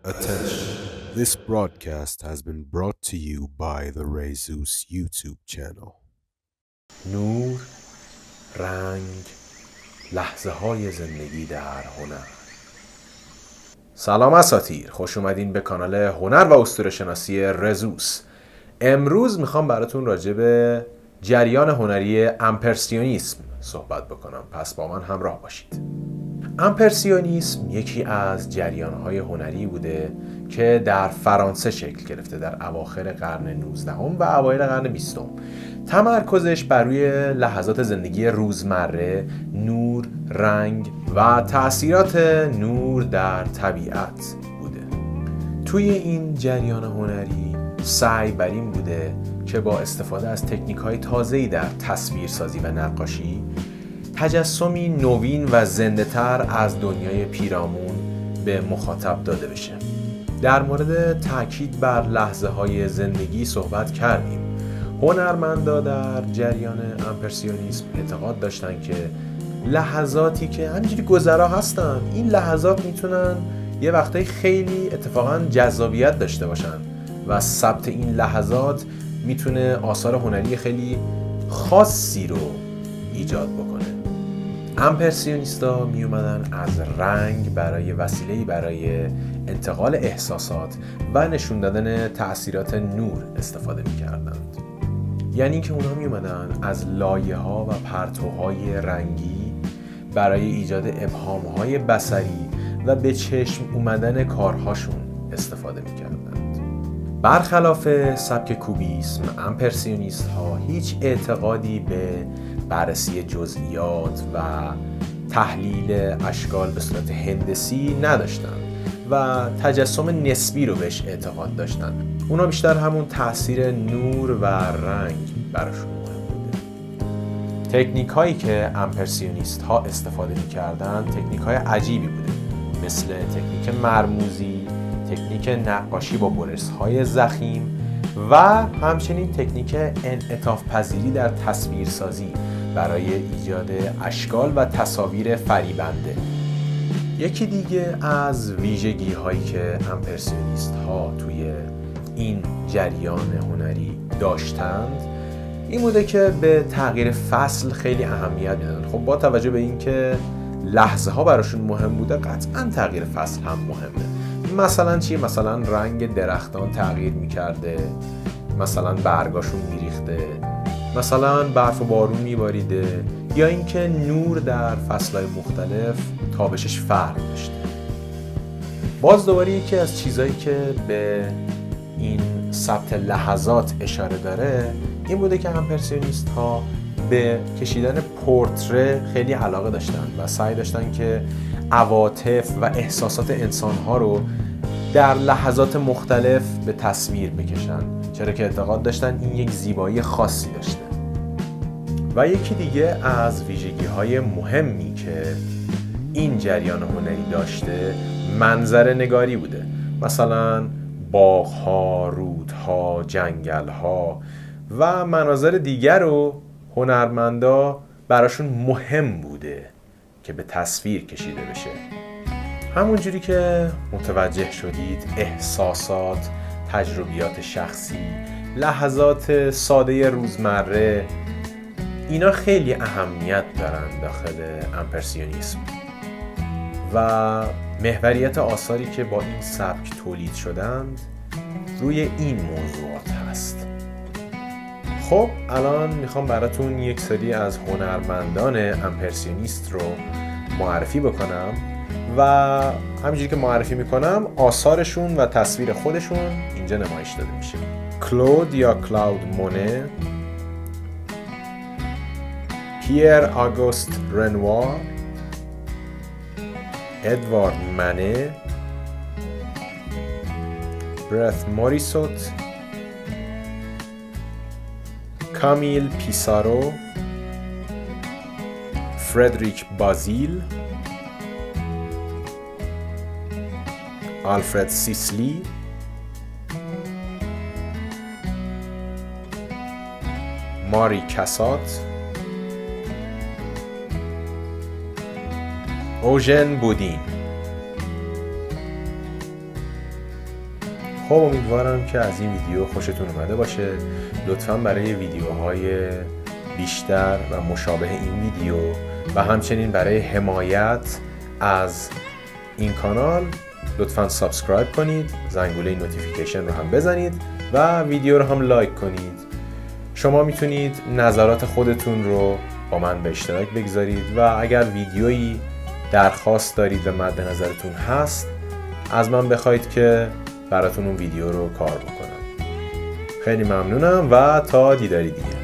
Attention. This broadcast has been brought to you by the Rezus YouTube channel. نور، رنگ، لحظه های زندگی در هنر. سلام اساتیر، خوش اومدین به کانال هنر و اسطوره‌شناسی رزوس. امروز میخوام براتون راجع به جریان هنری امپرسیونیسم صحبت بکنم، پس با من همراه باشید. امپرسیونیسم یکی از جریان‌های هنری بوده که در فرانسه شکل گرفته در اواخر قرن 19 و اوایل قرن 20. تمرکزش بر روی لحظات زندگی روزمره، نور، رنگ و تأثیرات نور در طبیعت بوده. توی این جریان هنری سعی بر این بوده که با استفاده از تکنیک‌های تازه‌ای در تصویرسازی و نقاشی تجسمی نوین و زنده‌تر از دنیای پیرامون به مخاطب داده بشه. در مورد تاکید بر لحظه‌های زندگی صحبت کردیم. هنرمندا در جریان امپرسیونیسم اعتقاد داشتن که لحظاتی که همینجوری گذرا هستن، این لحظات میتونن یه وقتایی خیلی اتفاقا جذابیت داشته باشن و ثبت این لحظات میتونه آثار هنری خیلی خاصی رو ایجاد بکنه. امپرسیونیستا می اومدن از رنگ برای وسیله‌ای برای انتقال احساسات و نشون دادن تأثیرات نور استفاده می‌کردند. یعنی که اونا می اومدن از لایه‌ها و پرتوهای رنگی برای ایجاد ابهام‌های بصری و به چشم اومدن کارهاشون استفاده می‌کردند. برخلاف سبک کوبیسم، امپرسیونیست‌ها هیچ اعتقادی به بررسی جزئیات و تحلیل اشکال به صورت هندسی نداشتن و تجسم نسبی رو بهش اعتقاد داشتن. اونا بیشتر همون تاثیر نور و رنگ براشون مهم بوده. تکنیک هایی که امپرسیونیست ها استفاده می‌کردن تکنیک های عجیبی بوده، مثل تکنیک مرموزی، تکنیک نقاشی با برش های ضخیم و همچنین تکنیک انعطاف پذیری در تصویرسازی برای ایجاد اشکال و تصاویر فریبنده. یکی دیگه از ویژگی هایی که امپرسیونیست ها توی این جریان هنری داشتند این بوده که به تغییر فصل خیلی اهمیت میدادن. خب با توجه به اینکه لحظه ها براشون مهم بوده، قطعا تغییر فصل هم مهمه. مثلا چی؟ مثلا رنگ درختان تغییر میکرده، مثلا برگاشون میریخته، مثلا برف و بارون میباریده، یا اینکه نور در فصلهای مختلف تابشش فرق داشته. باز دوباره یکی از چیزایی که به این ثبت لحظات اشاره داره این بوده که امپرسیونیست ها به کشیدن پورتره خیلی علاقه داشتن و سعی داشتن که عواطف و احساسات انسان ها رو در لحظات مختلف به تصویر بکشن، چرا که اعتقاد داشتن این یک زیبایی خاصی داشته. و یکی دیگه از ویژگی های مهمی که این جریان هنری داشته منظر نگاری بوده. مثلا باغ‌ها، رودها، جنگل‌ها و مناظر دیگر رو هنرمندا براشون مهم بوده که به تصویر کشیده بشه. همونجوری که متوجه شدید احساسات، تجربیات شخصی، لحظات ساده روزمره، اینا خیلی اهمیت دارن داخل امپرسیونیسم و محوریت آثاری که با این سبک تولید شدند روی این موضوعات هست. خب الان میخوام براتون یک سری از هنرمندان امپرسیونیست رو معرفی بکنم و همینجوری که معرفی میکنم آثارشون و تصویر خودشون اینجا نمایش داده میشه. کلود یا کلاود مونه، پیر آگوست رنوار، ادوارد منه، برت موریسوت، کامیل پیسارو، فردریک بازیل، آلفرد سیسلی، ماری کاسات، اوژن بودین. خب امیدوارم که از این ویدیو خوشتون اومده باشه. لطفاً برای ویدیوهای بیشتر و مشابه این ویدیو و همچنین برای حمایت از این کانال لطفاً سابسکرایب کنید، زنگوله نوتیفیکیشن رو هم بزنید و ویدیو رو هم لایک کنید. شما میتونید نظرات خودتون رو با من به اشتراک بگذارید و اگر ویدیویی درخواست دارید و مد نظرتون هست از من بخواید که براتون اون ویدیو رو کار بکنم. خیلی ممنونم و تا دیداری دیگه.